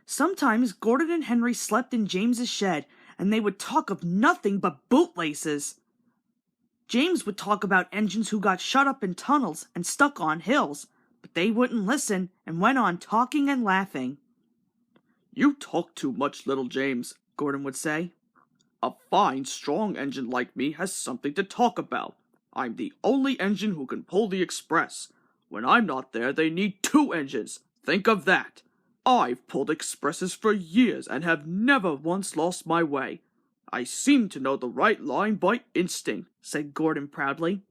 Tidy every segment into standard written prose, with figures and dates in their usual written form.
Sometimes Gordon and Henry slept in James's shed, and they would talk of nothing but bootlaces. James would talk about engines who got shut up in tunnels and stuck on hills, but they wouldn't listen and went on talking and laughing. "You talk too much, little James," Gordon would say. "A fine, strong engine like me has something to talk about. I'm the only engine who can pull the express. When I'm not there, they need 2 engines. Think of that. I've pulled expresses for years and have never once lost my way. I seem to know the right line by instinct," said Gordon proudly.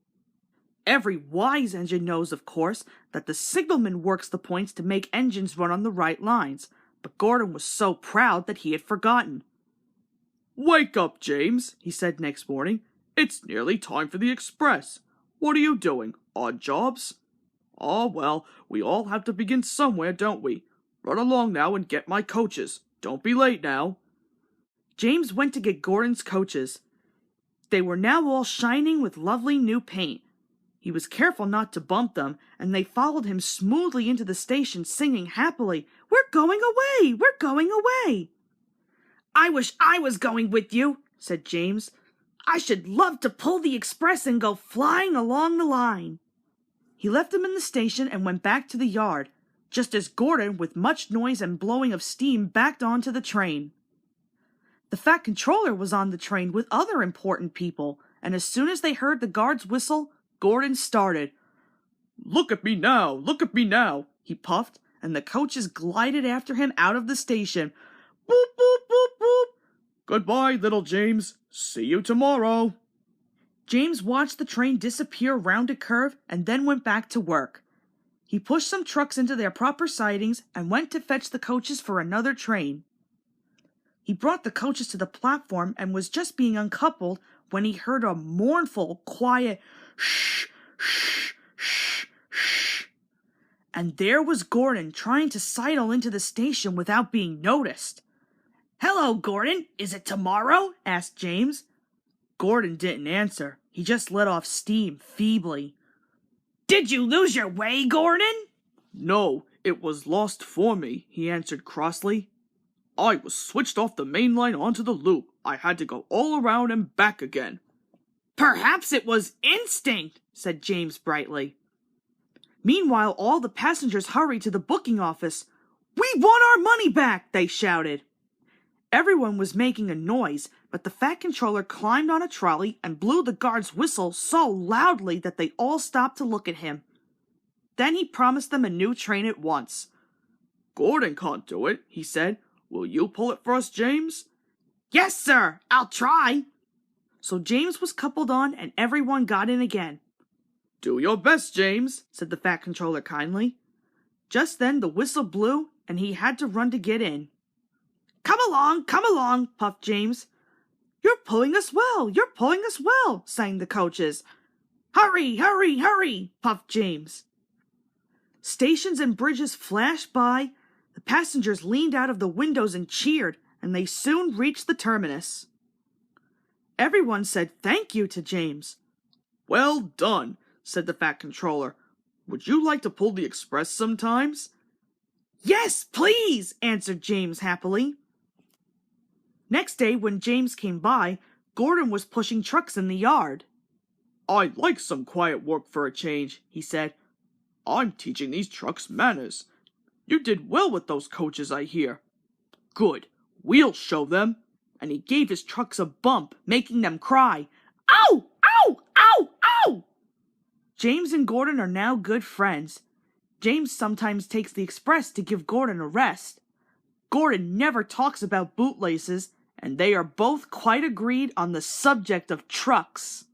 Every wise engine knows, of course, that the signalman works the points to make engines run on the right lines, but Gordon was so proud that he had forgotten. "Wake up, James," he said next morning. "It's nearly time for the express. What are you doing? Odd jobs?" "Oh, well, we all have to begin somewhere, don't we? Run along now and get my coaches. Don't be late now." James went to get Gordon's coaches. They were now all shining with lovely new paint. He was careful not to bump them, and they followed him smoothly into the station, singing happily, "We're going away! We're going away!" "I wish I was going with you," said James. "I should love to pull the express and go flying along the line." He left them in the station and went back to the yard, just as Gordon, with much noise and blowing of steam, backed onto the train. The Fat Controller was on the train with other important people, and as soon as they heard the guard's whistle, Gordon started. "Look at me now! Look at me now!" he puffed, and the coaches glided after him out of the station. Boop, boop, boop, boop. "Goodbye, little James. See you tomorrow." James watched the train disappear round a curve and then went back to work. He pushed some trucks into their proper sidings and went to fetch the coaches for another train. He brought the coaches to the platform and was just being uncoupled when he heard a mournful, quiet shh, shh, shh, shh. And there was Gordon trying to sidle into the station without being noticed. "Hello, Gordon. Is it tomorrow?" asked James. Gordon didn't answer. He just let off steam feebly. "Did you lose your way, Gordon?" "No, it was lost for me," he answered crossly. "I was switched off the main line onto the loop. I had to go all around and back again." "Perhaps it was instinct," said James brightly. Meanwhile, all the passengers hurried to the booking office. "We want our money back!" they shouted. Everyone was making a noise, but the Fat Controller climbed on a trolley and blew the guard's whistle so loudly that they all stopped to look at him. Then he promised them a new train at once. "Gordon can't do it," he said. "Will you pull it for us, James?" "Yes, sir, I'll try." So James was coupled on and everyone got in again. "Do your best, James," said the Fat Controller kindly. Just then the whistle blew and he had to run to get in. Come along, puffed James. "You're pulling us well, you're pulling us well," sang the coaches. "Hurry, hurry, hurry," puffed James. Stations and bridges flashed by. The passengers leaned out of the windows and cheered, and they soon reached the terminus. Everyone said thank you to James. "Well done," said the Fat Controller. "Would you like to pull the express sometimes?" "Yes, please," answered James happily. Next day, when James came by, Gordon was pushing trucks in the yard. "I like some quiet work for a change," he said. "I'm teaching these trucks manners. You did well with those coaches, I hear." "Good, we'll show them." And he gave his trucks a bump, making them cry, "Ow! Ow! Ow! Ow!" James and Gordon are now good friends. James sometimes takes the express to give Gordon a rest. Gordon never talks about bootlaces, and they are both quite agreed on the subject of trucks.